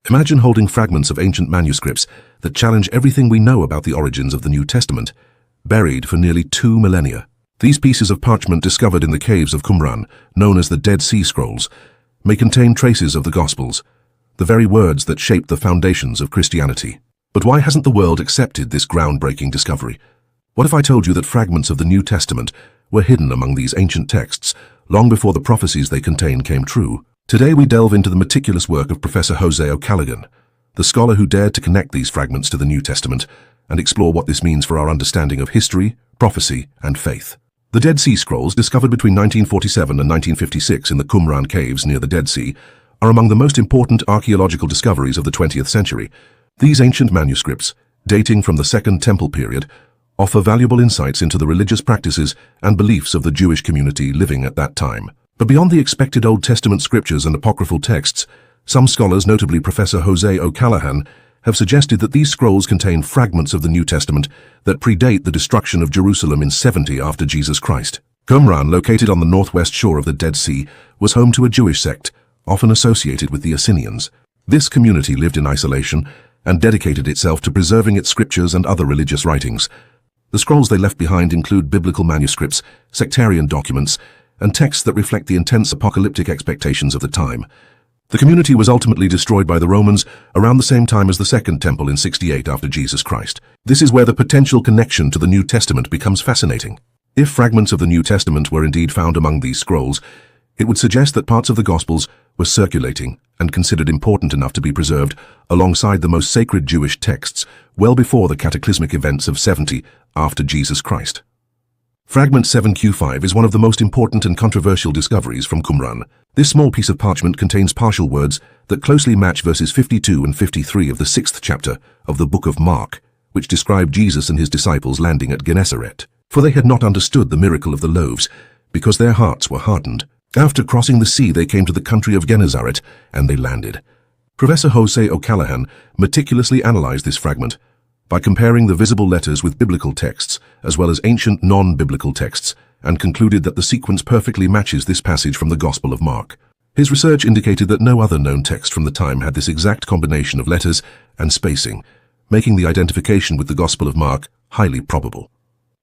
Imagine holding fragments of ancient manuscripts that challenge everything we know about the origins of the New Testament, buried for nearly 2 millennia. These pieces of parchment discovered in the caves of Qumran, known as the Dead Sea Scrolls, may contain traces of the Gospels, the very words that shaped the foundations of Christianity. But why hasn't the world accepted this groundbreaking discovery? What if I told you that fragments of the New Testament were hidden among these ancient texts long before the prophecies they contain came true? Today we delve into the meticulous work of Professor José O'Callaghan, the scholar who dared to connect these fragments to the New Testament and explore what this means for our understanding of history, prophecy, and faith. The Dead Sea Scrolls, discovered between 1947 and 1956 in the Qumran caves near the Dead Sea, are among the most important archaeological discoveries of the 20th century. These ancient manuscripts, dating from the Second Temple period, offer valuable insights into the religious practices and beliefs of the Jewish community living at that time. But beyond the expected Old Testament scriptures and apocryphal texts, some scholars, notably Professor José O'Callaghan, have suggested that these scrolls contain fragments of the New Testament that predate the destruction of Jerusalem in 70 after Jesus Christ. Qumran, located on the northwest shore of the Dead Sea, was home to a Jewish sect, often associated with the Essenes. This community lived in isolation and dedicated itself to preserving its scriptures and other religious writings. The scrolls they left behind include biblical manuscripts, sectarian documents, and texts that reflect the intense apocalyptic expectations of the time. The community was ultimately destroyed by the Romans around the same time as the Second Temple in 68 after Jesus Christ. This is where the potential connection to the New Testament becomes fascinating. If fragments of the New Testament were indeed found among these scrolls, it would suggest that parts of the Gospels were circulating and considered important enough to be preserved alongside the most sacred Jewish texts well before the cataclysmic events of 70 after Jesus Christ. Fragment 7Q5 is one of the most important and controversial discoveries from Qumran. This small piece of parchment contains partial words that closely match verses 52 and 53 of the 6th chapter of the book of Mark, which describe Jesus and his disciples landing at Gennesaret. For they had not understood the miracle of the loaves, because their hearts were hardened. After crossing the sea, they came to the country of Gennesaret, and they landed. Professor José O'Callaghan meticulously analyzed this fragment by comparing the visible letters with biblical texts, as well as ancient non-biblical texts, and concluded that the sequence perfectly matches this passage from the Gospel of Mark. His research indicated that no other known text from the time had this exact combination of letters and spacing, making the identification with the Gospel of Mark highly probable.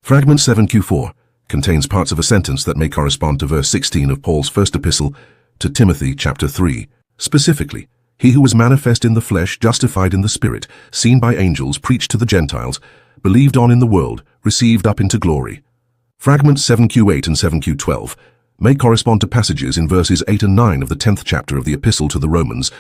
Fragment 7Q4 contains parts of a sentence that may correspond to verse 16 of Paul's first epistle to Timothy chapter 3. Specifically, he who was manifest in the flesh, justified in the spirit, seen by angels, preached to the Gentiles, believed on in the world, received up into glory. Fragments 7Q8 and 7Q12 may correspond to passages in verses 8 and 9 of the 10th chapter of the Epistle to the Romans,